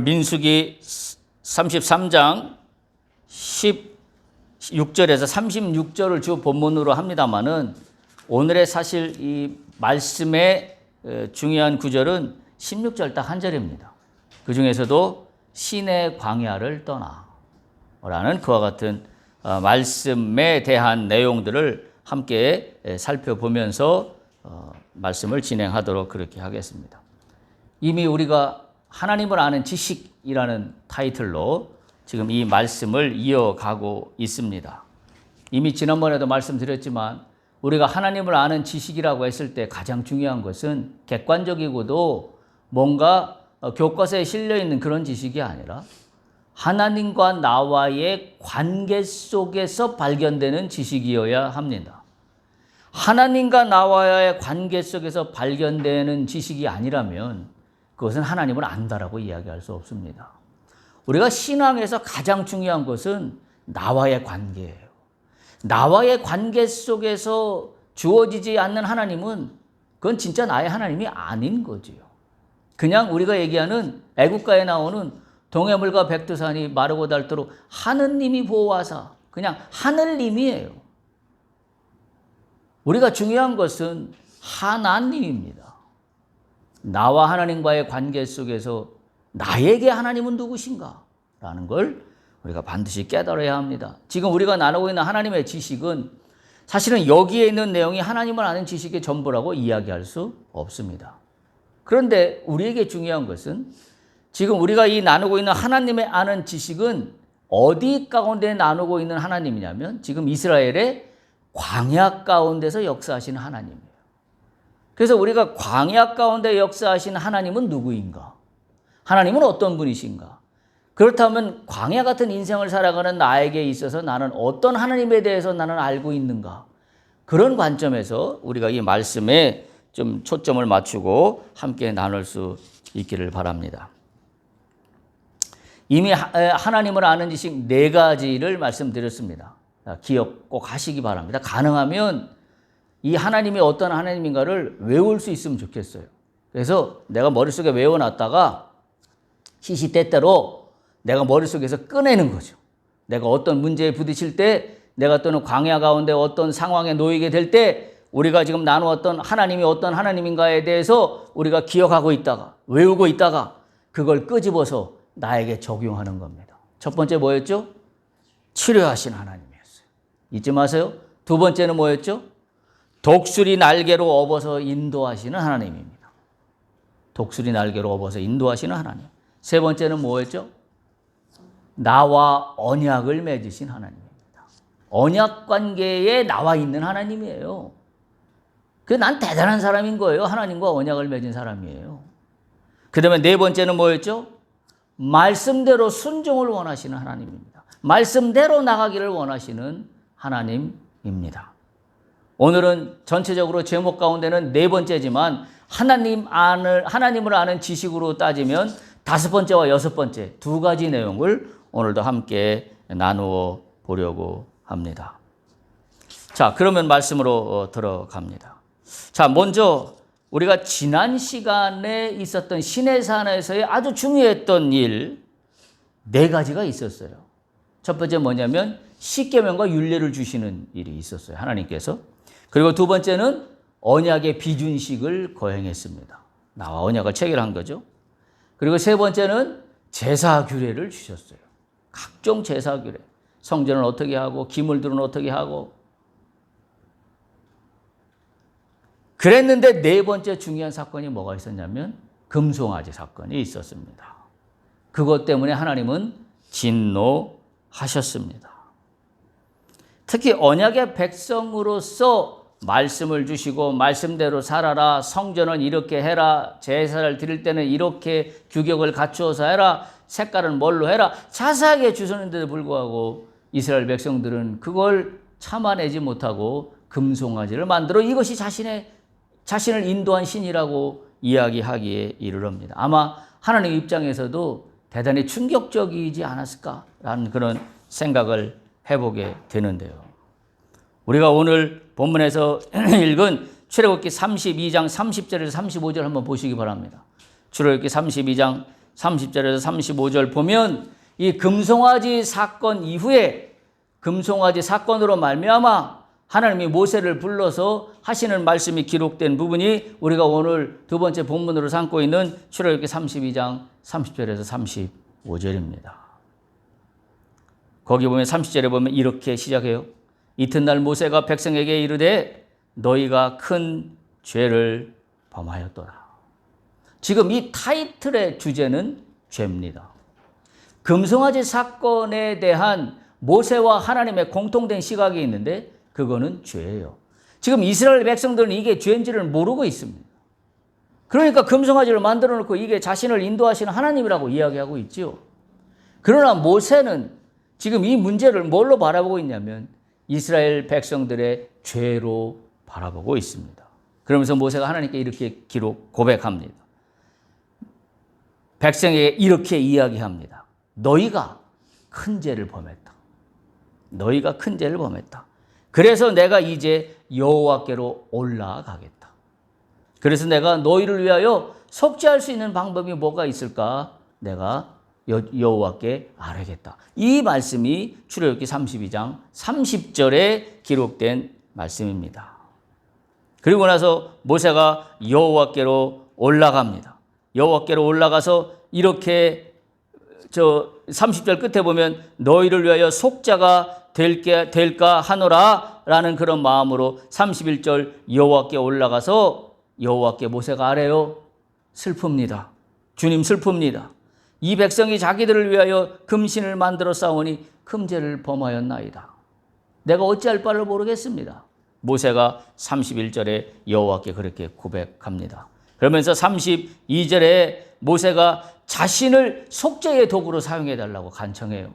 민수기 33장 16절에서 36절을 주 본문으로 합니다마는 오늘의 사실 이 말씀의 중요한 구절은 16절 딱 한 절입니다. 그 중에서도 신의 광야를 떠나 라는 그와 같은 말씀에 대한 내용들을 함께 살펴보면서 말씀을 진행하도록 그렇게 하겠습니다. 이미 우리가 하나님을 아는 지식이라는 타이틀로 지금 이 말씀을 이어가고 있습니다. 이미 지난번에도 말씀드렸지만 우리가 하나님을 아는 지식이라고 했을 때 가장 중요한 것은 객관적이고도 뭔가 교과서에 실려있는 그런 지식이 아니라 하나님과 나와의 관계 속에서 발견되는 지식이어야 합니다. 하나님과 나와의 관계 속에서 발견되는 지식이 아니라면 그것은 하나님을 안다라고 이야기할 수 없습니다. 우리가 신앙에서 가장 중요한 것은 나와의 관계예요. 나와의 관계 속에서 주어지지 않는 하나님은 그건 진짜 나의 하나님이 아닌 거지요. 그냥 우리가 얘기하는 애국가에 나오는 동해물과 백두산이 마르고 닳도록 하느님이 보호하사 그냥 하늘님이에요. 우리가 중요한 것은 하나님입니다. 나와 하나님과의 관계 속에서 나에게 하나님은 누구신가? 라는 걸 우리가 반드시 깨달아야 합니다. 지금 우리가 나누고 있는 하나님의 지식은 사실은 여기에 있는 내용이 하나님을 아는 지식의 전부라고 이야기할 수 없습니다. 그런데 우리에게 중요한 것은 지금 우리가 이 나누고 있는 하나님의 아는 지식은 어디 가운데 나누고 있는 하나님이냐면 지금 이스라엘의 광야 가운데서 역사하시는 하나님이에요. 그래서 우리가 광야 가운데 역사하신 하나님은 누구인가? 하나님은 어떤 분이신가? 그렇다면 광야 같은 인생을 살아가는 나에게 있어서 나는 어떤 하나님에 대해서 나는 알고 있는가? 그런 관점에서 우리가 이 말씀에 좀 초점을 맞추고 함께 나눌 수 있기를 바랍니다. 이미 하나님을 아는 지식 4가지를 말씀드렸습니다. 기억 꼭 하시기 바랍니다. 가능하면 이 하나님이 어떤 하나님인가를 외울 수 있으면 좋겠어요. 그래서 내가 머릿속에 외워놨다가 시시때때로 내가 머릿속에서 꺼내는 거죠. 내가 어떤 문제에 부딪힐 때, 내가 또는 광야 가운데 어떤 상황에 놓이게 될 때 우리가 지금 나누었던 하나님이 어떤 하나님인가에 대해서 우리가 기억하고 있다가 외우고 있다가 그걸 끄집어서 나에게 적용하는 겁니다. 첫 번째 뭐였죠? 치료하신 하나님이었어요. 잊지 마세요. 두 번째는 뭐였죠? 독수리 날개로 업어서 인도하시는 하나님입니다. 독수리 날개로 업어서 인도하시는 하나님. 세 번째는 뭐였죠? 나와 언약을 맺으신 하나님입니다. 언약 관계에 나와 있는 하나님이에요. 난 대단한 사람인 거예요. 하나님과 언약을 맺은 사람이에요. 그 다음에 네 번째는 뭐였죠? 말씀대로 순종을 원하시는 하나님입니다. 말씀대로 나가기를 원하시는 하나님입니다. 오늘은 전체적으로 제목 가운데는 4번째지만 하나님을 아는 지식으로 따지면 5번째와 6번째 2가지 내용을 오늘도 함께 나누어 보려고 합니다. 자, 그러면 말씀으로 들어갑니다. 자, 먼저 우리가 지난 시간에 있었던 시내산에서의 아주 중요했던 일 4가지가 있었어요. 첫 번째 뭐냐면 십계명과 율례를 주시는 일이 있었어요. 하나님께서. 그리고 두 번째는 언약의 비준식을 거행했습니다. 나와 언약을 체결한 거죠. 그리고 세 번째는 제사 규례를 주셨어요. 각종 제사 규례. 성전을 어떻게 하고 기물들은 어떻게 하고. 그랬는데 4번째 중요한 사건이 뭐가 있었냐면 금송아지 사건이 있었습니다. 그것 때문에 하나님은 진노하셨습니다. 특히 언약의 백성으로서 말씀을 주시고 말씀대로 살아라, 성전은 이렇게 해라, 제사를 드릴 때는 이렇게 규격을 갖추어서 해라, 색깔은 뭘로 해라, 자세하게 주셨는데도 불구하고 이스라엘 백성들은 그걸 참아내지 못하고 금송아지를 만들어 이것이 자신을 인도한 신이라고 이야기하기에 이르릅니다. 아마 하나님 입장에서도 대단히 충격적이지 않았을까라는 그런 생각을 해보게 되는데요. 우리가 오늘 본문에서 읽은 출애굽기 32장 30절에서 35절 한번 보시기 바랍니다. 출애굽기 32장 30절에서 35절 보면 이 금송아지 사건 이후에 금송아지 사건으로 말미암아 하나님이 모세를 불러서 하시는 말씀이 기록된 부분이 우리가 오늘 두 번째 본문으로 삼고 있는 출애굽기 32장 30절에서 35절입니다. 거기 보면 30절에 보면 이렇게 시작해요. 이튿날 모세가 백성에게 이르되 너희가 큰 죄를 범하였도다. 지금 이 타이틀의 주제는 죄입니다. 금송아지 사건에 대한 모세와 하나님의 공통된 시각이 있는데 그거는 죄예요. 지금 이스라엘 백성들은 이게 죄인지를 모르고 있습니다. 그러니까 금송아지를 만들어 놓고 이게 자신을 인도하시는 하나님이라고 이야기하고 있지요. 그러나 모세는 지금 이 문제를 뭘로 바라보고 있냐면 이스라엘 백성들의 죄로 바라보고 있습니다. 그러면서 모세가 하나님께 이렇게 고백합니다. 백성에게 이렇게 이야기합니다. 너희가 큰 죄를 범했다. 너희가 큰 죄를 범했다. 그래서 내가 이제 여호와께로 올라가겠다. 그래서 내가 너희를 위하여 속죄할 수 있는 방법이 뭐가 있을까? 내가 여호와께 아뢰겠다. 이 말씀이 출애굽기 32장 30절에 기록된 말씀입니다. 그리고 나서 모세가 여호와께로 올라갑니다. 여호와께로 올라가서 이렇게 30절 끝에 보면 너희를 위하여 속죄가 될까 하노라 라는 그런 마음으로 31절 여호와께 올라가서 여호와께 모세가 아뢰요. 슬픕니다. 주님 슬픕니다. 이 백성이 자기들을 위하여 금신을 만들어 싸우니 금죄를 범하였나이다. 내가 어찌할 바를 모르겠습니다. 모세가 31절에 여호와께 그렇게 고백합니다. 그러면서 32절에 모세가 자신을 속죄의 도구로 사용해달라고 간청해요.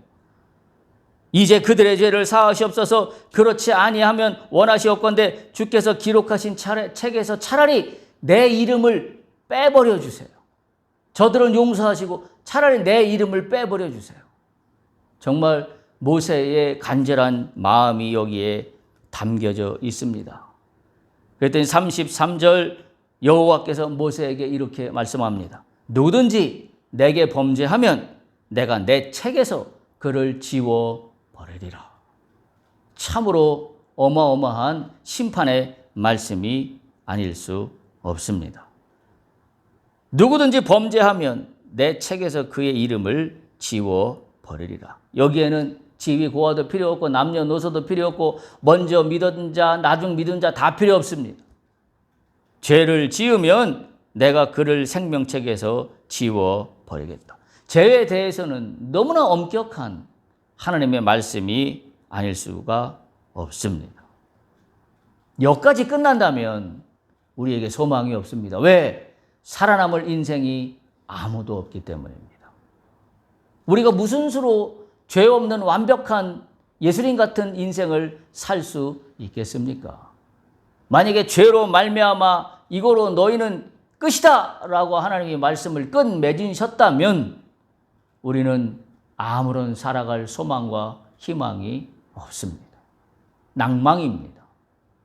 이제 그들의 죄를 사하시옵소서. 그렇지 아니하면 원하시옵건대 주께서 기록하신 책에서 차라리 내 이름을 빼버려 주세요. 저들은 용서하시고 차라리 내 이름을 빼버려 주세요. 정말 모세의 간절한 마음이 여기에 담겨져 있습니다. 그랬더니 33절 여호와께서 모세에게 이렇게 말씀합니다. 누구든지 내게 범죄하면 내가 내 책에서 그를 지워버리리라. 참으로 어마어마한 심판의 말씀이 아닐 수 없습니다. 누구든지 범죄하면 내 책에서 그의 이름을 지워버리리라. 여기에는 지위 고하도 필요 없고 남녀노소도 필요 없고 먼저 믿은 자 나중 믿은 자 다 필요 없습니다. 죄를 지으면 내가 그를 생명책에서 지워버리겠다. 죄에 대해서는 너무나 엄격한 하나님의 말씀이 아닐 수가 없습니다. 여기까지 끝난다면 우리에게 소망이 없습니다. 왜? 살아남을 인생이 아무도 없기 때문입니다. 우리가 무슨 수로 죄 없는 완벽한 예수님 같은 인생을 살 수 있겠습니까? 만약에 죄로 말미암아 이거로 너희는 끝이다 라고 하나님이 말씀을 끝맺으셨다면 우리는 아무런 살아갈 소망과 희망이 없습니다. 낭망입니다.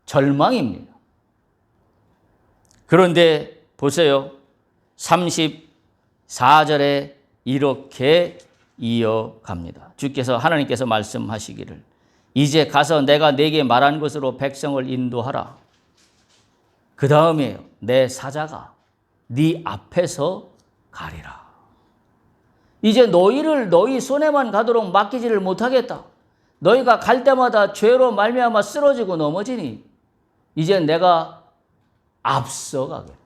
절망입니다. 그런데 보세요. 34절에 이렇게 이어갑니다. 주께서 하나님께서 말씀하시기를 이제 가서 내가 네게 말한 것으로 백성을 인도하라. 그 다음에 내 사자가 네 앞에서 가리라. 이제 너희를 너희 손에만 가도록 맡기지를 못하겠다. 너희가 갈 때마다 죄로 말미암아 쓰러지고 넘어지니 이제 내가 앞서가겠다.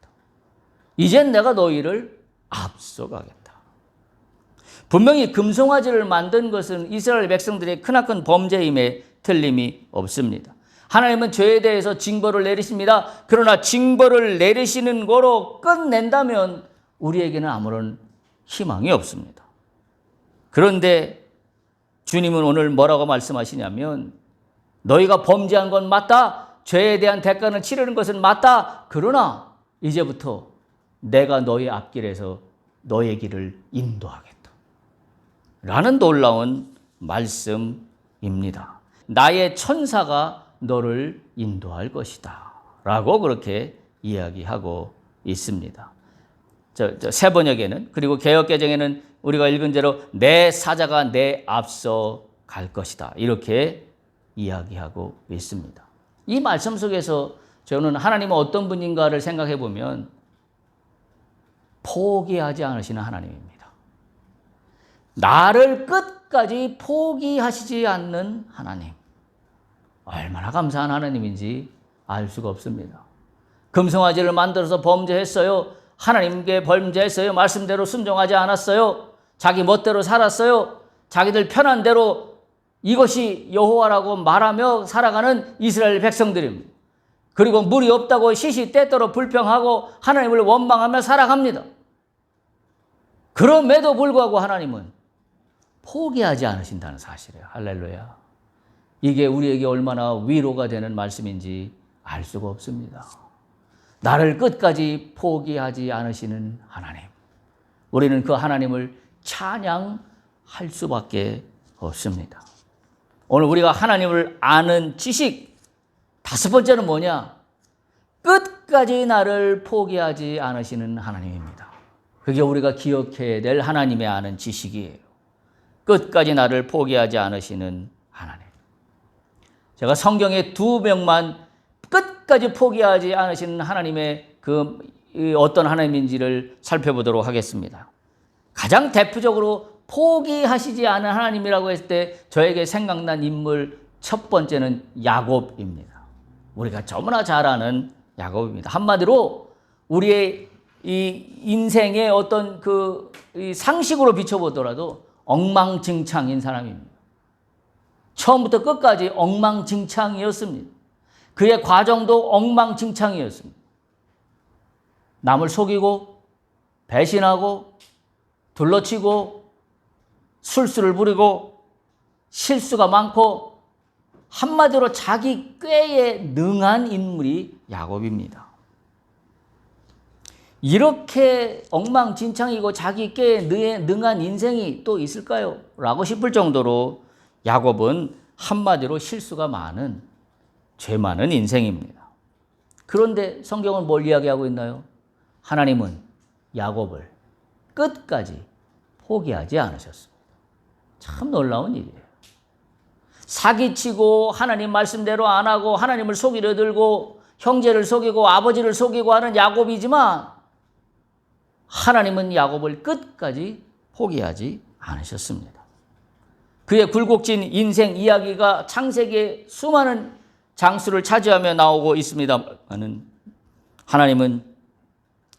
이젠 내가 너희를 앞서가겠다. 분명히 금송아지를 만든 것은 이스라엘 백성들의 크나큰 범죄임에 틀림이 없습니다. 하나님은 죄에 대해서 징벌을 내리십니다. 그러나 징벌을 내리시는 거로 끝낸다면 우리에게는 아무런 희망이 없습니다. 그런데 주님은 오늘 뭐라고 말씀하시냐면 너희가 범죄한 건 맞다. 죄에 대한 대가를 치르는 것은 맞다. 그러나 이제부터 내가 너희 앞길에서 너의 길을 인도하겠다. 라는 놀라운 말씀입니다. 나의 천사가 너를 인도할 것이다. 라고 그렇게 이야기하고 있습니다. 새 번역에는, 그리고 개역개정에는 우리가 읽은 대로 내 사자가 내 앞서 갈 것이다. 이렇게 이야기하고 있습니다. 이 말씀 속에서 저는 하나님은 어떤 분인가를 생각해 보면 포기하지 않으시는 하나님입니다. 나를 끝까지 포기하시지 않는 하나님. 얼마나 감사한 하나님인지 알 수가 없습니다. 금송아지를 만들어서 범죄했어요. 하나님께 범죄했어요. 말씀대로 순종하지 않았어요. 자기 멋대로 살았어요. 자기들 편한 대로 이것이 여호와라고 말하며 살아가는 이스라엘 백성들입니다. 그리고 물이 없다고 시시때때로 불평하고 하나님을 원망하며 살아갑니다. 그럼에도 불구하고 하나님은 포기하지 않으신다는 사실이에요. 할렐루야. 이게 우리에게 얼마나 위로가 되는 말씀인지 알 수가 없습니다. 나를 끝까지 포기하지 않으시는 하나님. 우리는 그 하나님을 찬양할 수밖에 없습니다. 오늘 우리가 하나님을 아는 지식, 다섯 번째는 뭐냐? 끝까지 나를 포기하지 않으시는 하나님입니다. 그게 우리가 기억해야 될 하나님의 아는 지식이에요. 끝까지 나를 포기하지 않으시는 하나님. 제가 성경에 두 명만 끝까지 포기하지 않으시는 하나님의 그 어떤 하나님인지를 살펴보도록 하겠습니다. 가장 대표적으로 포기하시지 않은 하나님이라고 했을 때 저에게 생각난 인물 첫 번째는 야곱입니다. 우리가 너무나 잘 아는 야곱입니다. 한마디로 우리의 이 인생의 어떤 그 상식으로 비춰보더라도 엉망진창인 사람입니다. 처음부터 끝까지 엉망진창이었습니다. 그의 과정도 엉망진창이었습니다. 남을 속이고 배신하고 둘러치고 술수를 부리고 실수가 많고 한마디로 자기 꾀에 능한 인물이 야곱입니다. 이렇게 엉망진창이고 자기 꾀에 능한 인생이 또 있을까요? 라고 싶을 정도로 야곱은 한마디로 실수가 많은, 죄 많은 인생입니다. 그런데 성경은 뭘 이야기하고 있나요? 하나님은 야곱을 끝까지 포기하지 않으셨습니다. 참 놀라운 일이에요. 사기치고 하나님 말씀대로 안 하고 하나님을 속이려 들고 형제를 속이고 아버지를 속이고 하는 야곱이지만 하나님은 야곱을 끝까지 포기하지 않으셨습니다. 그의 굴곡진 인생 이야기가 창세기의 수많은 장수를 차지하며 나오고 있습니다만 하나님은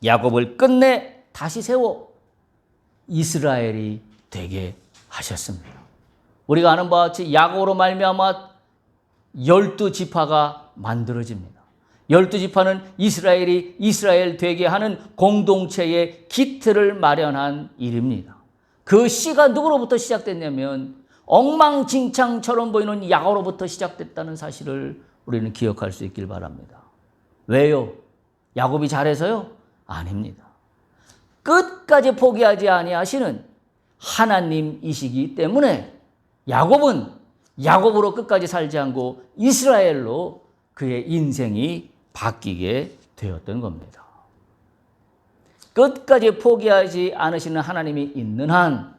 야곱을 끝내 다시 세워 이스라엘이 되게 하셨습니다. 우리가 아는 바와 같이 야곱으로 말미암아 12지파가 만들어집니다. 12지파는 이스라엘이 이스라엘 되게 하는 공동체의 기틀을 마련한 일입니다. 그 씨가 누구로부터 시작됐냐면 엉망진창처럼 보이는 야곱으로부터 시작됐다는 사실을 우리는 기억할 수 있길 바랍니다. 왜요? 야곱이 잘해서요? 아닙니다. 끝까지 포기하지 아니하시는 하나님이시기 때문에 야곱은 야곱으로 끝까지 살지 않고 이스라엘로 그의 인생이 바뀌게 되었던 겁니다. 끝까지 포기하지 않으시는 하나님이 있는 한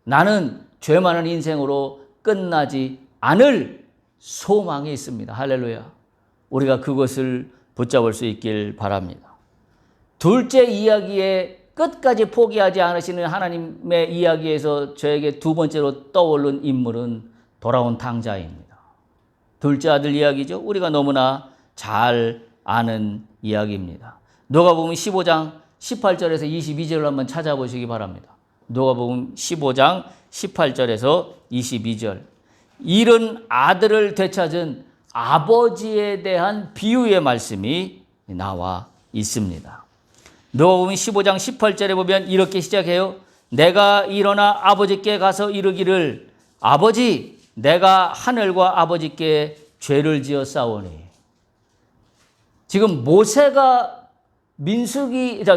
나는 죄 많은 인생으로 끝나지 않을 소망이 있습니다. 할렐루야. 우리가 그것을 붙잡을 수 있길 바랍니다. 둘째 이야기에 끝까지 포기하지 않으시는 하나님의 이야기에서 저에게 두 번째로 떠오른 인물은 돌아온 탕자입니다. 둘째 아들 이야기죠. 우리가 너무나 잘 아는 이야기입니다. 누가복음 15장 18절에서 22절을 한번 찾아보시기 바랍니다. 누가복음 15장 18절에서 22절. 잃은 아들을 되찾은 아버지에 대한 비유의 말씀이 나와 있습니다. 누가복음 15장 18절에 보면 이렇게 시작해요. 내가 일어나 아버지께 가서 이르기를 아버지 내가 하늘과 아버지께 죄를 지었사오니. 지금 모세가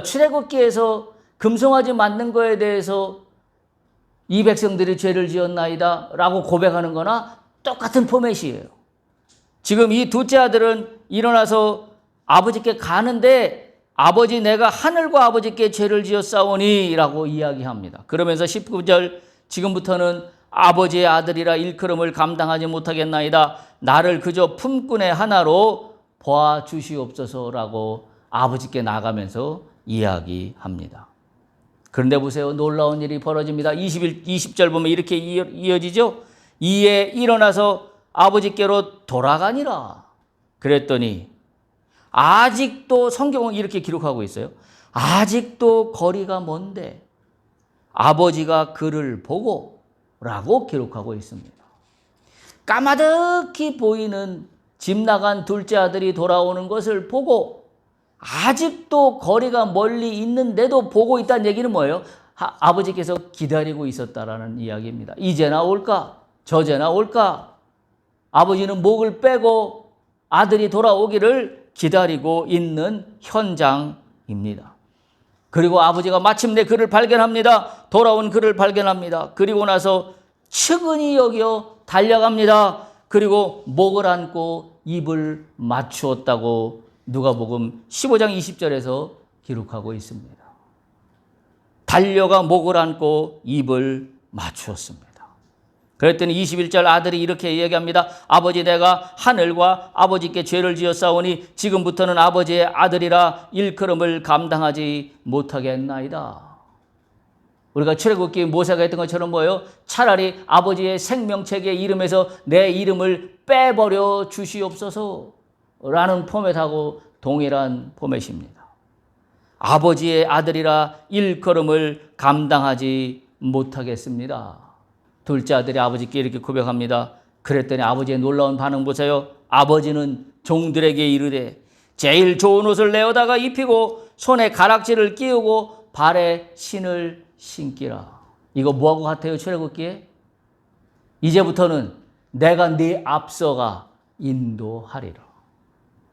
출애굽기에서 금송아지 만든 거에 대해서 이 백성들이 죄를 지었나이다 라고 고백하는 거나 똑같은 포맷이에요. 지금 이 둘째 아들은 일어나서 아버지께 가는데 아버지 내가 하늘과 아버지께 죄를 지었사오니 라고 이야기합니다. 그러면서 19절 지금부터는 아버지의 아들이라 일컬음을 감당하지 못하겠나이다. 나를 그저 품꾼의 하나로 보아주시옵소서라고 아버지께 나가면서 이야기합니다. 그런데 보세요. 놀라운 일이 벌어집니다. 20절 보면 이렇게 이어지죠. 이에 일어나서 아버지께로 돌아가니라. 그랬더니 아직도 성경은 이렇게 기록하고 있어요. 아직도 거리가 먼데 아버지가 그를 보고 라고 기록하고 있습니다. 까마득히 보이는 집 나간 둘째 아들이 돌아오는 것을 보고 아직도 거리가 멀리 있는데도 보고 있다는 얘기는 뭐예요? 아버지께서 기다리고 있었다라는 이야기입니다. 이제나 올까? 저제나 올까? 아버지는 목을 빼고 아들이 돌아오기를 기다리고 있는 현장입니다. 그리고 아버지가 마침내 그를 발견합니다. 돌아온 그를 발견합니다. 그리고 나서 측은히 여겨 달려갑니다. 그리고 목을 안고 입을 맞추었다고 누가복음 15장 20절에서 기록하고 있습니다. 달려가 목을 안고 입을 맞추었습니다. 그랬더니 21절 아들이 이렇게 이야기합니다. 아버지 내가 하늘과 아버지께 죄를 지었사오니 지금부터는 아버지의 아들이라 일컬음을 감당하지 못하겠나이다. 우리가 출애굽기 모세가 했던 것처럼 뭐예요? 차라리 아버지의 생명책의 이름에서 내 이름을 빼버려 주시옵소서라는 포맷하고 동일한 포맷입니다. 아버지의 아들이라 일컬음을 감당하지 못하겠습니다. 둘째 아들이 아버지께 이렇게 고백합니다. 그랬더니 아버지의 놀라운 반응 보세요. 아버지는 종들에게 이르되 제일 좋은 옷을 내어다가 입히고 손에 가락지를 끼우고 발에 신을 신기라. 이거 뭐하고 같아요? 출애굽기에? 이제부터는 내가 네 앞서가 인도하리라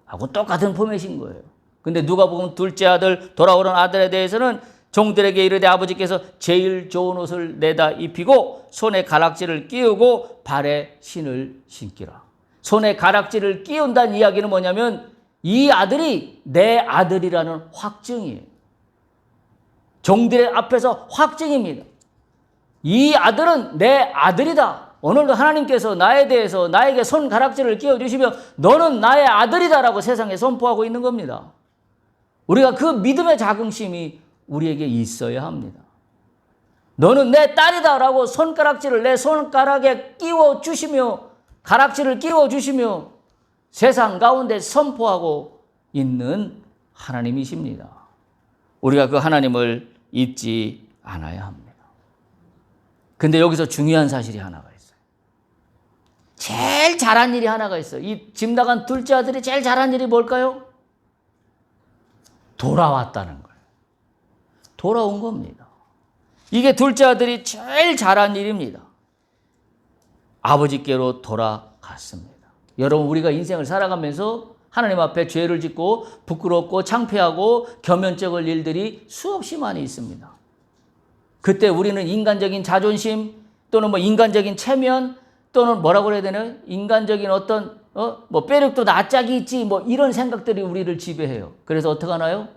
하고 똑같은 포맷인 거예요. 근데 누가복음 둘째 아들 돌아오는 아들에 대해서는 종들에게 이르되 아버지께서 제일 좋은 옷을 내다 입히고 손에 가락지를 끼우고 발에 신을 신기라. 손에 가락지를 끼운다는 이야기는 뭐냐면 이 아들이 내 아들이라는 확증이에요. 종들의 앞에서 확증입니다. 이 아들은 내 아들이다. 오늘도 하나님께서 나에 대해서 나에게 손가락질을 끼워주시며 너는 나의 아들이다라고 세상에 선포하고 있는 겁니다. 우리가 그 믿음의 자긍심이 우리에게 있어야 합니다. 너는 내 딸이다라고 손가락질을 내 손가락에 끼워주시며 가락지를 끼워주시며 세상 가운데 선포하고 있는 하나님이십니다. 우리가 그 하나님을 잊지 않아야 합니다. 근데 여기서 중요한 사실이 하나가 있어요. 제일 잘한 일이 하나가 있어요. 이 집 나간 둘째 아들이 제일 잘한 일이 뭘까요? 돌아왔다는 거예요. 돌아온 겁니다. 이게 둘째 아들이 제일 잘한 일입니다. 아버지께로 돌아갔습니다. 여러분 우리가 인생을 살아가면서 하나님 앞에 죄를 짓고 부끄럽고 창피하고 겸연쩍을 일들이 수없이 많이 있습니다. 그때 우리는 인간적인 자존심 또는 인간적인 체면 또는 뭐라고 그래야 되나요? 인간적인 어떤 빼력도 낯짝이 있지 이런 생각들이 우리를 지배해요. 그래서 어떻게 하나요?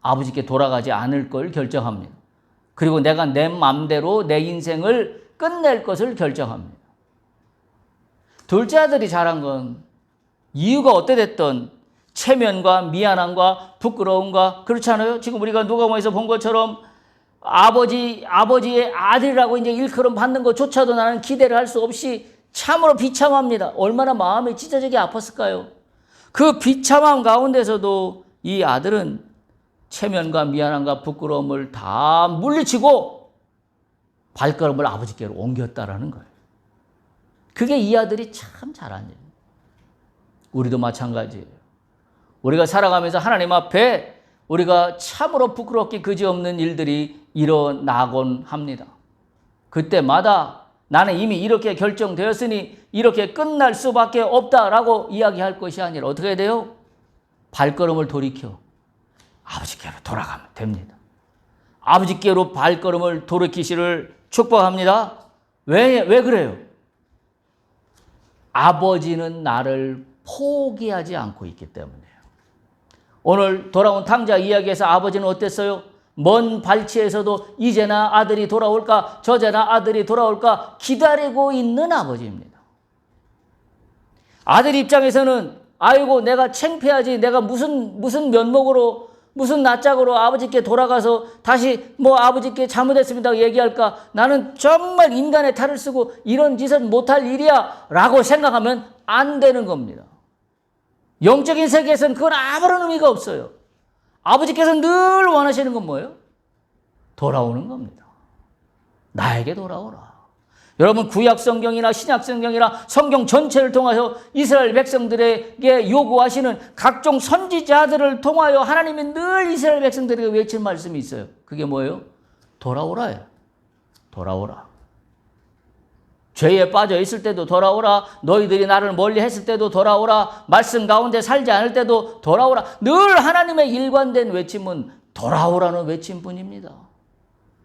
아버지께 돌아가지 않을 걸 결정합니다. 그리고 내가 내 마음대로 내 인생을 끝낼 것을 결정합니다. 둘째 아들이 잘한 건 이유가 어때 됐든 체면과 미안함과 부끄러움과 그렇지 않아요? 지금 우리가 누가복음에서 본 것처럼 아버지의 아들이라고 이제 일컬음 받는 것조차도 나는 기대를 할 수 없이 참으로 비참합니다. 얼마나 마음이 찢어지게 아팠을까요? 그 비참함 가운데서도 이 아들은 체면과 미안함과 부끄러움을 다 물리치고 발걸음을 아버지께로 옮겼다라는 거예요. 그게 이 아들이 참 잘한 일입니다. 우리도 마찬가지예요. 우리가 살아가면서 하나님 앞에 우리가 참으로 부끄럽게 그지없는 일들이 일어나곤 합니다. 그때마다 나는 이미 이렇게 결정되었으니 이렇게 끝날 수밖에 없다라고 이야기할 것이 아니라 어떻게 해야 돼요? 발걸음을 돌이켜 아버지께로 돌아가면 됩니다. 아버지께로 발걸음을 돌이키시를 축복합니다. 왜 그래요? 아버지는 나를 포기하지 않고 있기 때문이에요. 오늘 돌아온 탕자 이야기에서 아버지는 어땠어요? 먼 발치에서도 이제나 아들이 돌아올까 저제나 아들이 돌아올까 기다리고 있는 아버지입니다. 아들 입장에서는 아이고 내가 창피하지, 내가 무슨 면목으로 무슨 낯짝으로 아버지께 돌아가서 다시 아버지께 잘못했습니다 얘기할까, 나는 정말 인간의 탈을 쓰고 이런 짓은 못할 일이야 라고 생각하면 안 되는 겁니다. 영적인 세계에서는 그건 아무런 의미가 없어요. 아버지께서 늘 원하시는 건 뭐예요? 돌아오는 겁니다. 나에게 돌아오라. 여러분, 구약 성경이나 신약 성경이나 성경 전체를 통하여 이스라엘 백성들에게 요구하시는 각종 선지자들을 통하여 하나님이 늘 이스라엘 백성들에게 외친 말씀이 있어요. 그게 뭐예요? 돌아오라예요. 돌아오라. 죄에 빠져 있을 때도 돌아오라. 너희들이 나를 멀리 했을 때도 돌아오라. 말씀 가운데 살지 않을 때도 돌아오라. 늘 하나님의 일관된 외침은 돌아오라는 외침뿐입니다.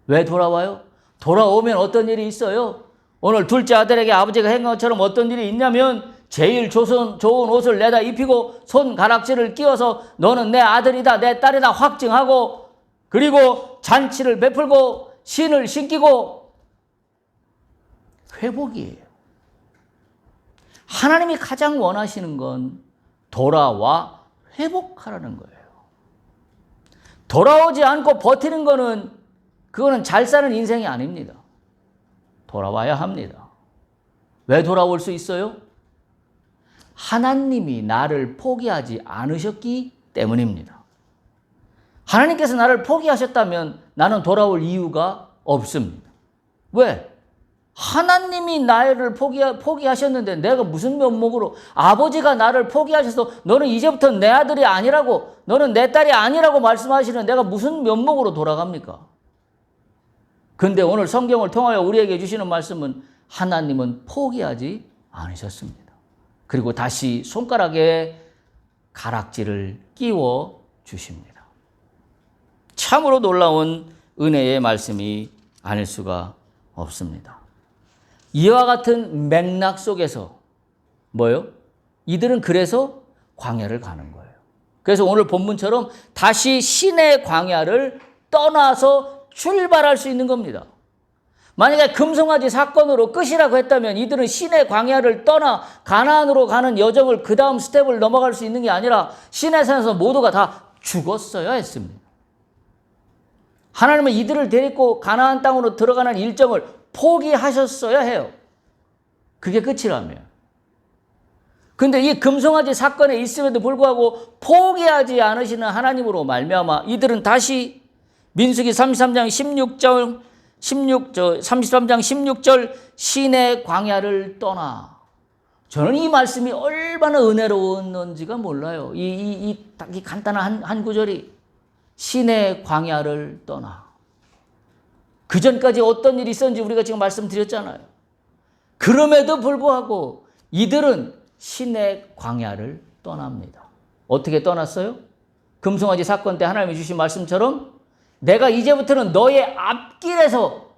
왜 돌아와요? 돌아오면 어떤 일이 있어요? 오늘 둘째 아들에게 아버지가 한 것처럼 어떤 일이 있냐면 제일 좋은 옷을 내다 입히고 손가락질을 끼워서 너는 내 아들이다 내 딸이다 확증하고, 그리고 잔치를 베풀고 신을 신기고 회복이에요. 하나님이 가장 원하시는 건 돌아와 회복하라는 거예요. 돌아오지 않고 버티는 거는 그거는 잘 사는 인생이 아닙니다. 돌아와야 합니다. 왜 돌아올 수 있어요? 하나님이 나를 포기하지 않으셨기 때문입니다. 하나님께서 나를 포기하셨다면 나는 돌아올 이유가 없습니다. 왜? 하나님이 나를 포기하셨는데 내가 무슨 면목으로, 아버지가 나를 포기하셔서 너는 이제부터 내 아들이 아니라고, 너는 내 딸이 아니라고 말씀하시는 내가 무슨 면목으로 돌아갑니까? 근데 오늘 성경을 통하여 우리에게 주시는 말씀은 하나님은 포기하지 않으셨습니다. 그리고 다시 손가락에 가락지를 끼워 주십니다. 참으로 놀라운 은혜의 말씀이 아닐 수가 없습니다. 이와 같은 맥락 속에서 뭐예요? 이들은 그래서 광야를 가는 거예요. 그래서 오늘 본문처럼 다시 신의 광야를 떠나서 출발할 수 있는 겁니다. 만약에 금송아지 사건으로 끝이라고 했다면 이들은 신의 광야를 떠나 가나안으로 가는 여정을 그 다음 스텝을 넘어갈 수 있는 게 아니라 신의 산에서 모두가 다 죽었어야 했습니다. 하나님은 이들을 데리고 가나안 땅으로 들어가는 일정을 포기하셨어야 해요. 그게 끝이라면. 근데 이 금송아지 사건에 있음에도 불구하고 포기하지 않으시는 하나님으로 말미암아 이들은 다시 민수기 33장 16절 신의 광야를 떠나. 저는 이 말씀이 얼마나 은혜로웠는지가 몰라요. 이 간단한 한 구절이 신의 광야를 떠나. 그 전까지 어떤 일이 있었는지 우리가 지금 말씀드렸잖아요. 그럼에도 불구하고 이들은 신의 광야를 떠납니다. 어떻게 떠났어요? 금송아지 사건 때 하나님이 주신 말씀처럼 내가 이제부터는 너의 앞길에서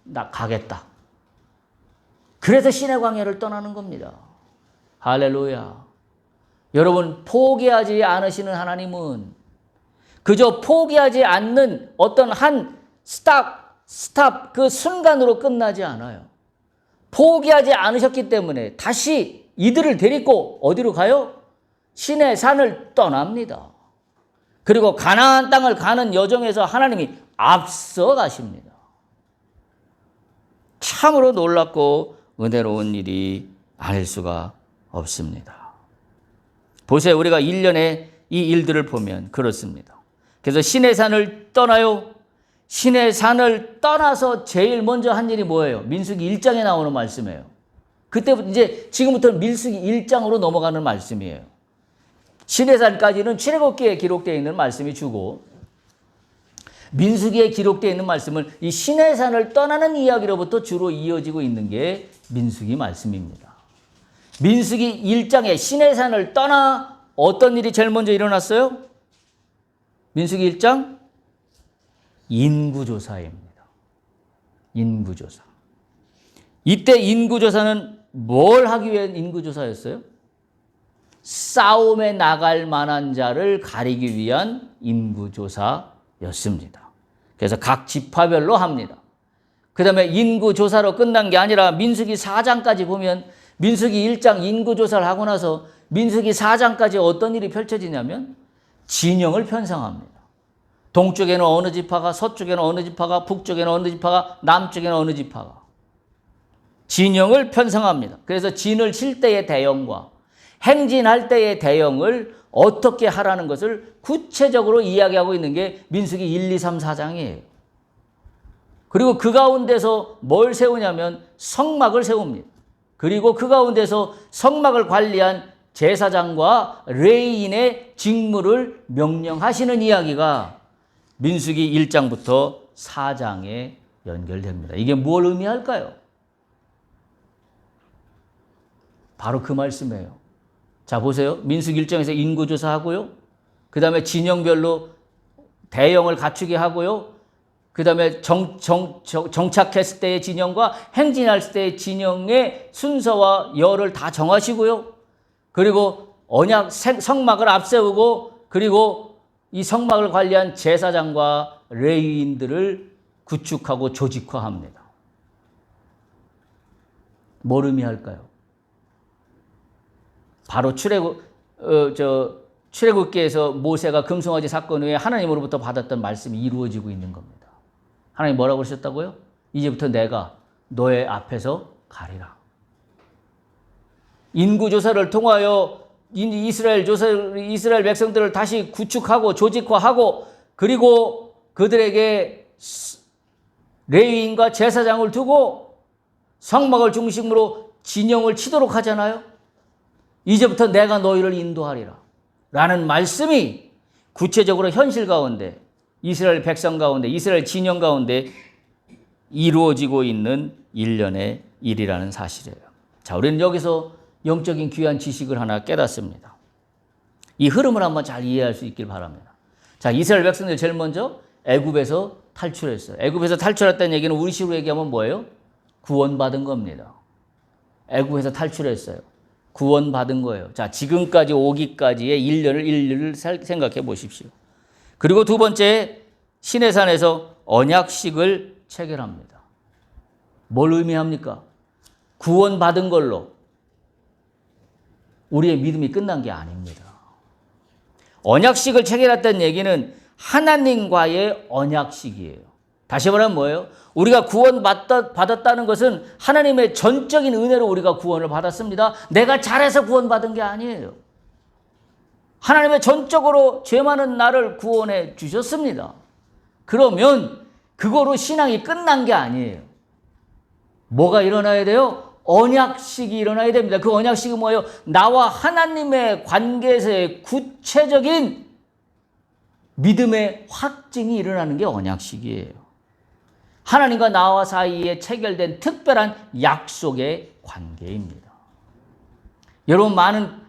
나 가겠다. 그래서 신의 광야를 떠나는 겁니다. 할렐루야. 여러분, 포기하지 않으시는 하나님은 그저 포기하지 않는 어떤 한 스탑 그 순간으로 끝나지 않아요. 포기하지 않으셨기 때문에 다시 이들을 데리고 어디로 가요? 신의 산을 떠납니다. 그리고 가나안 땅을 가는 여정에서 하나님이 앞서 가십니다. 참으로 놀랍고 은혜로운 일이 아닐 수가 없습니다. 보세요. 우리가 1년에 이 일들을 보면 그렇습니다. 그래서 신의 산을 떠나요. 신의 산을 떠나서 제일 먼저 한 일이 뭐예요? 민수기 1장에 나오는 말씀이에요. 그때부터 이제 지금부터는 민수기 1장으로 넘어가는 말씀이에요. 신의 산까지는 출애굽기에 기록되어 있는 말씀이 주고 민수기에 기록되어 있는 말씀은 이 신의 산을 떠나는 이야기로부터 주로 이어지고 있는 게 민수기 말씀입니다. 민수기 1장에 신의 산을 떠나 어떤 일이 제일 먼저 일어났어요? 민수기 1장 인구조사입니다. 인구조사. 이때 인구조사는 뭘 하기 위한 인구조사였어요? 싸움에 나갈 만한 자를 가리기 위한 인구조사였습니다. 그래서 각 지파별로 합니다. 그 다음에 인구조사로 끝난 게 아니라 민수기 4장까지 보면 민수기 1장 인구조사를 하고 나서 민수기 4장까지 어떤 일이 펼쳐지냐면 진영을 편성합니다. 동쪽에는 어느 지파가, 서쪽에는 어느 지파가, 북쪽에는 어느 지파가, 남쪽에는 어느 지파가. 진영을 편성합니다. 그래서 진을 칠 때의 대형과 행진할 때의 대형을 어떻게 하라는 것을 구체적으로 이야기하고 있는 게 민수기 1, 2, 3, 4장이에요. 그리고 그 가운데서 뭘 세우냐면 성막을 세웁니다. 그리고 그 가운데서 성막을 관리한 제사장과 레위인의 직무를 명령하시는 이야기가 민수기 1장부터 4장에 연결됩니다. 이게 뭘 의미할까요? 바로 그 말씀이에요. 자, 보세요. 민수기 1장에서 인구조사하고요. 그 다음에 진영별로 대형을 갖추게 하고요. 그 다음에 정착했을 때의 진영과 행진할 때의 진영의 순서와 열을 다 정하시고요. 그리고 언약 성막을 앞세우고 그리고 이 성막을 관리한 제사장과 레위인들을 구축하고 조직화합니다. 뭘 의미할까요? 바로 출애굽기에서 모세가 금송아지 사건 후에 하나님으로부터 받았던 말씀이 이루어지고 있는 겁니다. 하나님 뭐라고 그러셨다고요? 이제부터 내가 너의 앞에서 가리라. 인구조사를 통하여 이스라엘 백성들을 다시 구축하고 조직화하고 그리고 그들에게 레위인과 제사장을 두고 성막을 중심으로 진영을 치도록 하잖아요. 이제부터 내가 너희를 인도하리라 라는 말씀이 구체적으로 현실 가운데 이스라엘 백성 가운데 이스라엘 진영 가운데 이루어지고 있는 일련의 일이라는 사실이에요. 자, 우리는 여기서 영적인 귀한 지식을 하나 깨닫습니다. 이 흐름을 한번 잘 이해할 수 있길 바랍니다. 자, 이스라엘 백성들 제일 먼저 애굽에서 탈출했어요. 애굽에서 탈출했다는 얘기는 우리 식으로 얘기하면 뭐예요? 구원받은 겁니다. 애굽에서 탈출했어요. 구원받은 거예요. 자, 지금까지 오기까지의 일년을 생각해 보십시오. 그리고 두 번째, 시내산에서 언약식을 체결합니다. 뭘 의미합니까? 구원받은 걸로 우리의 믿음이 끝난 게 아닙니다. 언약식을 체결했다는 얘기는 하나님과의 언약식이에요. 다시 말하면 뭐예요? 우리가 구원받았다는 것은 하나님의 전적인 은혜로 우리가 구원을 받았습니다. 내가 잘해서 구원받은 게 아니에요. 하나님의 전적으로 죄 많은 나를 구원해 주셨습니다. 그러면 그거로 신앙이 끝난 게 아니에요. 뭐가 일어나야 돼요? 언약식이 일어나야 됩니다. 그 언약식이 뭐예요? 나와 하나님의 관계에서의 구체적인 믿음의 확증이 일어나는 게 언약식이에요. 하나님과 나와 사이에 체결된 특별한 약속의 관계입니다. 여러분, 많은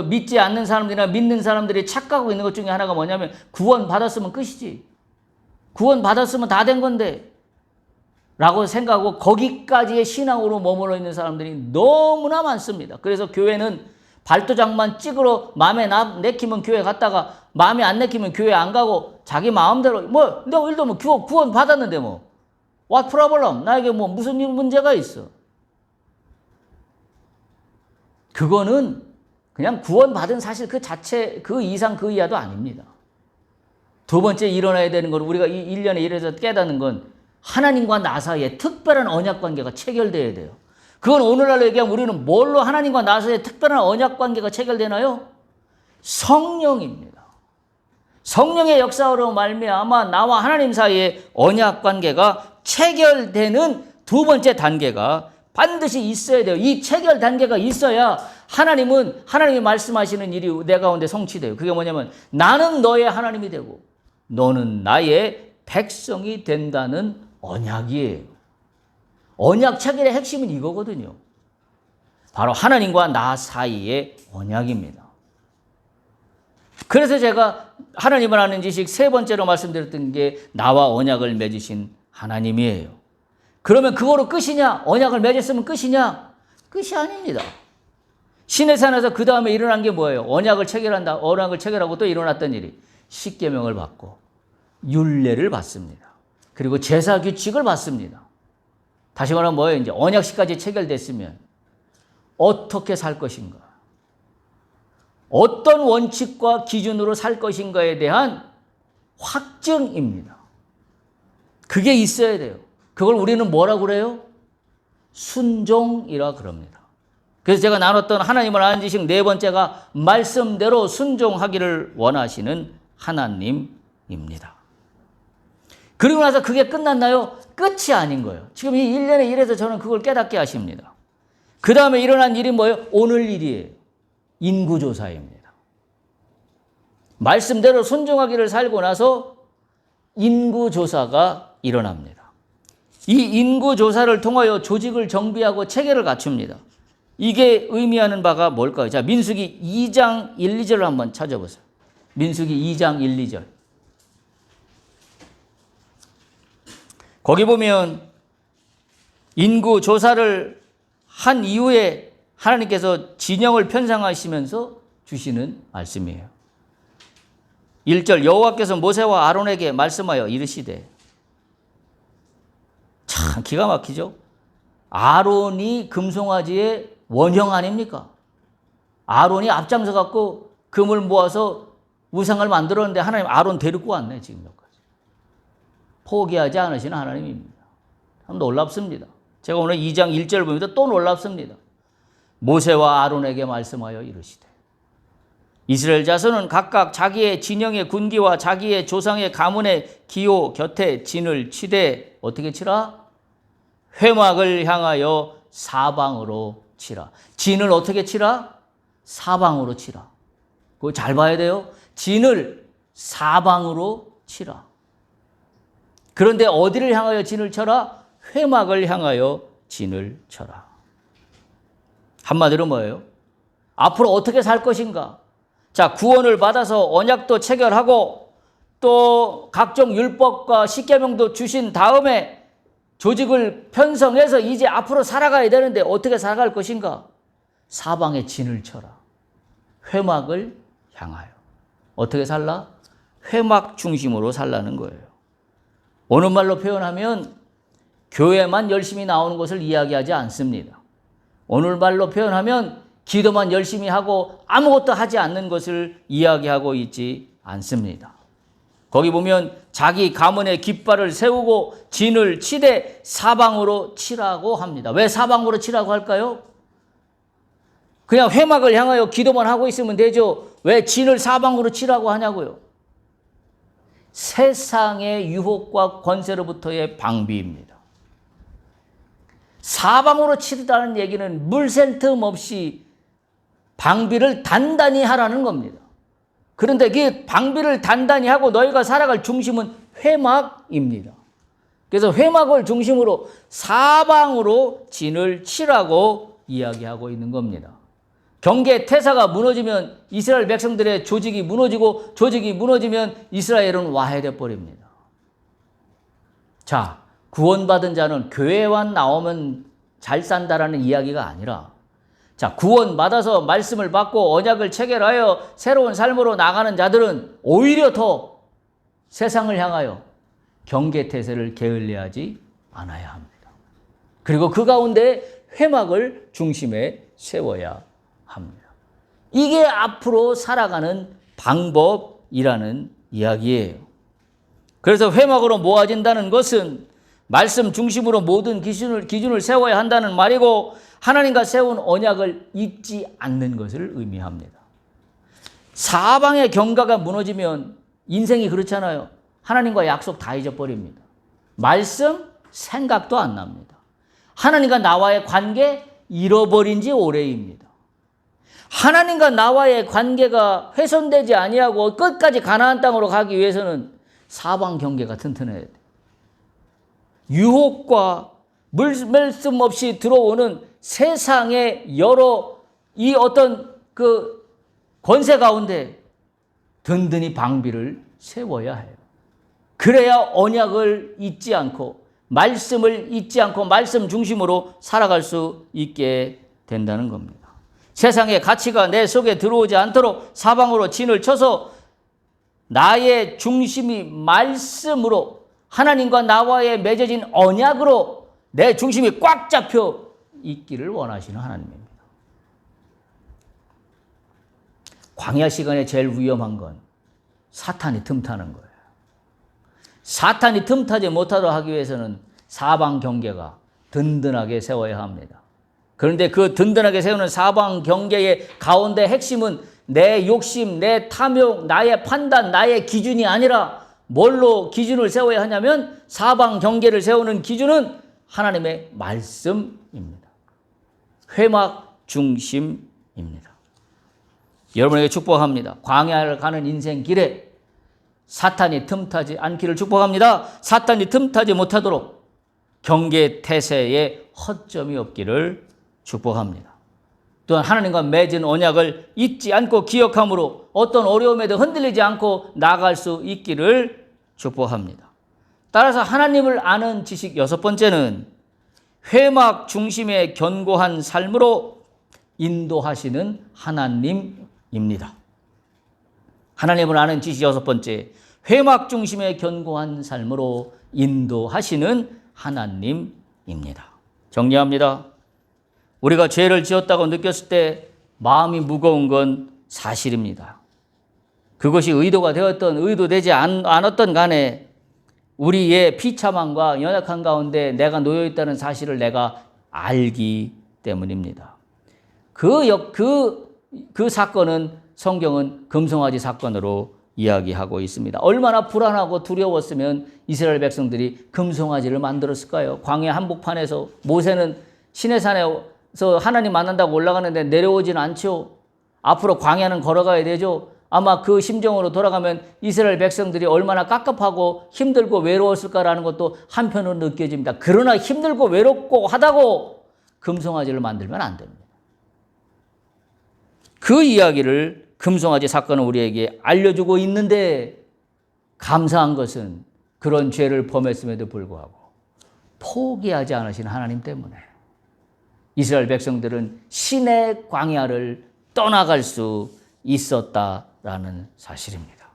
믿지 않는 사람들이나 믿는 사람들이 착각하고 있는 것 중에 하나가 뭐냐면 구원 받았으면 끝이지. 구원 받았으면 다 된 건데 라고 생각하고 거기까지의 신앙으로 머물러 있는 사람들이 너무나 많습니다. 그래서 교회는 발도장만 찍으러 마음에 내키면 교회 갔다가 마음에 안 내키면 교회 안 가고 자기 마음대로 내가 예를 들면 구원 받았는데 what problem? 나에게 무슨 문제가 있어? 그거는 그냥 구원받은 사실 그 자체, 그 이상 그 이하도 아닙니다. 두 번째 일어나야 되는 건 우리가 이 1년에 이래서 깨닫는 건 하나님과 나 사이에 특별한 언약 관계가 체결돼야 돼요. 그건 오늘날 얘기하면 우리는 뭘로 하나님과 나 사이에 특별한 언약 관계가 체결되나요? 성령입니다. 성령의 역사로 말미암아 나와 하나님 사이에 언약 관계가 체결되는 두 번째 단계가 반드시 있어야 돼요. 이 체결 단계가 있어야 하나님이 말씀하시는 일이 내 가운데 성취돼요. 그게 뭐냐면 나는 너의 하나님이 되고 너는 나의 백성이 된다는 언약이에요. 언약 체결의 핵심은 이거거든요. 바로 하나님과 나 사이의 언약입니다. 그래서 제가 하나님을 아는 지식 세 번째로 말씀드렸던 게 나와 언약을 맺으신 하나님이에요. 그러면 그거로 끝이냐? 언약을 맺었으면 끝이냐? 끝이 아닙니다. 시내산에서 그 다음에 일어난 게 뭐예요? 언약을 체결하고 또 일어났던 일이 십계명을 받고 율례를 받습니다. 그리고 제사 규칙을 받습니다. 다시 말하면 뭐예요? 이제 언약식까지 체결됐으면 어떻게 살 것인가? 어떤 원칙과 기준으로 살 것인가에 대한 확증입니다. 그게 있어야 돼요. 그걸 우리는 뭐라고 그래요? 순종이라 그럽니다. 그래서 제가 나눴던 하나님을 아는 지식 네 번째가 말씀대로 순종하기를 원하시는 하나님입니다. 그리고 나서 그게 끝났나요? 끝이 아닌 거예요. 지금 이 1년의 일에서 저는 그걸 깨닫게 하십니다. 그 다음에 일어난 일이 뭐예요? 오늘 일이에요. 인구조사입니다. 말씀대로 순종하기를 살고 나서 인구조사가 일어납니다. 이 인구조사를 통하여 조직을 정비하고 체계를 갖춥니다. 이게 의미하는 바가 뭘까요? 자, 민수기 2장 1, 2절을 한번 찾아보세요. 민수기 2장 1, 2절. 거기 보면 인구조사를 한 이후에 하나님께서 진영을 편성하시면서 주시는 말씀이에요. 1절 여호와께서 모세와 아론에게 말씀하여 이르시되, 참 기가 막히죠. 아론이 금송아지의 원형 아닙니까? 아론이 앞장서 갖고 금을 모아서 우상을 만들었는데 하나님 아론 데리고 왔네. 지금 여기까지 포기하지 않으시는 하나님입니다. 참 놀랍습니다. 제가 오늘 2장 1절 보면서 또 놀랍습니다. 모세와 아론에게 말씀하여 이르시되, 이스라엘 자손은 각각 자기의 진영의 군기와 자기의 조상의 가문의 기호 곁에 진을 치되 어떻게 치라? 회막을 향하여 사방으로 치라. 진을 어떻게 치라? 사방으로 치라. 그거 잘 봐야 돼요. 진을 사방으로 치라. 그런데 어디를 향하여 진을 쳐라? 회막을 향하여 진을 쳐라. 한마디로 뭐예요? 앞으로 어떻게 살 것인가? 자, 구원을 받아서 언약도 체결하고 또 각종 율법과 십계명도 주신 다음에 조직을 편성해서 이제 앞으로 살아가야 되는데 어떻게 살아갈 것인가? 사방에 진을 쳐라. 회막을 향하여. 어떻게 살라? 회막 중심으로 살라는 거예요. 어느 말로 표현하면 교회만 열심히 나오는 것을 이야기하지 않습니다. 어느 말로 표현하면 기도만 열심히 하고 아무것도 하지 않는 것을 이야기하고 있지 않습니다. 거기 보면 자기 가문의 깃발을 세우고 진을 치되 사방으로 치라고 합니다. 왜 사방으로 치라고 할까요? 그냥 회막을 향하여 기도만 하고 있으면 되죠. 왜 진을 사방으로 치라고 하냐고요? 세상의 유혹과 권세로부터의 방비입니다. 사방으로 치르다는 얘기는 물 샌 틈 없이 방비를 단단히 하라는 겁니다. 그런데 그 방비를 단단히 하고 너희가 살아갈 중심은 회막입니다. 그래서 회막을 중심으로 사방으로 진을 치라고 이야기하고 있는 겁니다. 경계 태사가 무너지면 이스라엘 백성들의 조직이 무너지고 조직이 무너지면 이스라엘은 와해돼 버립니다. 자, 구원받은 자는 교회만 나오면 잘 산다라는 이야기가 아니라, 자, 구원받아서 말씀을 받고 언약을 체결하여 새로운 삶으로 나가는 자들은 오히려 더 세상을 향하여 경계태세를 게을리하지 않아야 합니다. 그리고 그 가운데 회막을 중심에 세워야 합니다. 이게 앞으로 살아가는 방법이라는 이야기예요. 그래서 회막으로 모아진다는 것은 말씀 중심으로 모든 기준을 세워야 한다는 말이고, 하나님과 세운 언약을 잊지 않는 것을 의미합니다. 사방의 경가가 무너지면 인생이 그렇잖아요. 하나님과 약속 다 잊어버립니다. 말씀, 생각도 안 납니다. 하나님과 나와의 관계 잃어버린 지 오래입니다. 하나님과 나와의 관계가 훼손되지 아니하고 끝까지 가나안 땅으로 가기 위해서는 사방 경계가 튼튼해야 돼요. 유혹과 말씀 없이 들어오는 세상의 여러 이 어떤 그 권세 가운데 든든히 방비를 세워야 해요. 그래야 언약을 잊지 않고 말씀을 잊지 않고 말씀 중심으로 살아갈 수 있게 된다는 겁니다. 세상의 가치가 내 속에 들어오지 않도록 사방으로 진을 쳐서 나의 중심이 말씀으로 하나님과 나와의 맺어진 언약으로 내 중심이 꽉 잡혀 있기를 원하시는 하나님입니다. 광야 시간에 제일 위험한 건 사탄이 틈타는 거예요. 사탄이 틈타지 못하도록 하기 위해서는 사방 경계가 든든하게 세워야 합니다. 그런데 그 든든하게 세우는 사방 경계의 가운데 핵심은 내 욕심, 내 탐욕, 나의 판단, 나의 기준이 아니라 뭘로 기준을 세워야 하냐면 사방 경계를 세우는 기준은 하나님의 말씀입니다. 회막 중심입니다. 여러분에게 축복합니다. 광야를 가는 인생 길에 사탄이 틈타지 않기를 축복합니다. 사탄이 틈타지 못하도록 경계 태세에 허점이 없기를 축복합니다. 또한 하나님과 맺은 언약을 잊지 않고 기억함으로 어떤 어려움에도 흔들리지 않고 나아갈 수 있기를 축복합니다. 따라서 하나님을 아는 지식 여섯 번째는 회막 중심의 견고한 삶으로 인도하시는 하나님입니다. 하나님을 아는 지식 여섯 번째, 회막 중심의 견고한 삶으로 인도하시는 하나님입니다. 정리합니다. 우리가 죄를 지었다고 느꼈을 때 마음이 무거운 건 사실입니다. 그것이 의도가 되었던 의도되지 않았던 간에 우리의 비참함과 연약한 가운데 내가 놓여 있다는 사실을 내가 알기 때문입니다. 그 사건은 성경은 금송아지 사건으로 이야기하고 있습니다. 얼마나 불안하고 두려웠으면 이스라엘 백성들이 금송아지를 만들었을까요? 광야 한복판에서 모세는 시내산에서 하나님 만난다고 올라가는데 내려오지는 않죠. 앞으로 광야는 걸어가야 되죠. 아마 그 심정으로 돌아가면 이스라엘 백성들이 얼마나 깝깝하고 힘들고 외로웠을까라는 것도 한편으로 느껴집니다. 그러나 힘들고 외롭고 하다고 금송아지를 만들면 안 됩니다. 그 이야기를 금송아지 사건은 우리에게 알려주고 있는데 감사한 것은 그런 죄를 범했음에도 불구하고 포기하지 않으시는 하나님 때문에 이스라엘 백성들은 신의 광야를 떠나갈 수 있었다라는 사실입니다.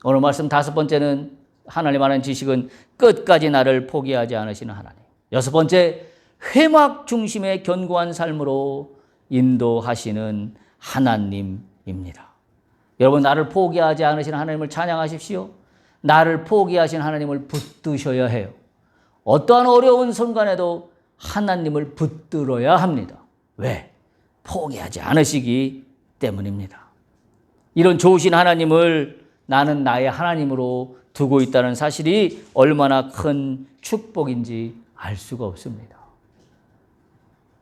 오늘 말씀 다섯 번째는 하나님 아는 지식은 끝까지 나를 포기하지 않으시는 하나님. 여섯 번째, 회막 중심의 견고한 삶으로 인도하시는 하나님입니다. 여러분, 나를 포기하지 않으시는 하나님을 찬양하십시오. 나를 포기하신 하나님을 붙드셔야 해요. 어떠한 어려운 순간에도 하나님을 붙들어야 합니다. 왜? 포기하지 않으시기 때문입니다. 이런 좋으신 하나님을 나는 나의 하나님으로 두고 있다는 사실이 얼마나 큰 축복인지 알 수가 없습니다.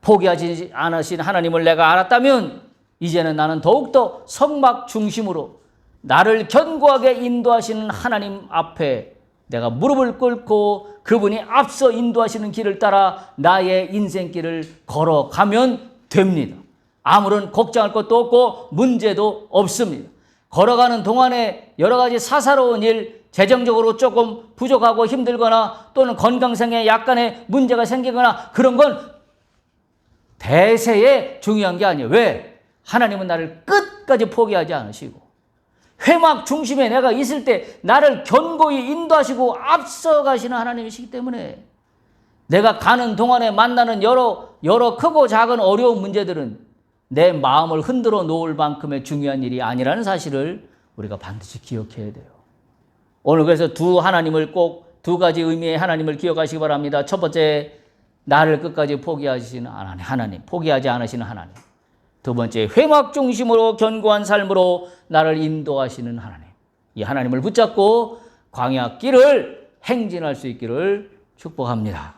포기하지 않으신 하나님을 내가 알았다면 이제는 나는 더욱더 성막 중심으로 나를 견고하게 인도하시는 하나님 앞에 내가 무릎을 꿇고 그분이 앞서 인도하시는 길을 따라 나의 인생길을 걸어가면 됩니다. 아무런 걱정할 것도 없고 문제도 없습니다. 걸어가는 동안에 여러 가지 사사로운 일, 재정적으로 조금 부족하고 힘들거나 또는 건강상에 약간의 문제가 생기거나 그런 건 대세에 중요한 게 아니에요. 왜? 하나님은 나를 끝까지 포기하지 않으시고 회막 중심에 내가 있을 때 나를 견고히 인도하시고 앞서가시는 하나님이시기 때문에 내가 가는 동안에 만나는 여러 크고 작은 어려운 문제들은 내 마음을 흔들어 놓을 만큼의 중요한 일이 아니라는 사실을 우리가 반드시 기억해야 돼요. 오늘 그래서 두 가지 의미의 하나님을 기억하시기 바랍니다. 첫 번째, 나를 끝까지 포기하시는 하나님, 포기하지 않으시는 하나님. 두 번째, 회막 중심으로 견고한 삶으로 나를 인도하시는 하나님. 이 하나님을 붙잡고 광야 길을 행진할 수 있기를 축복합니다.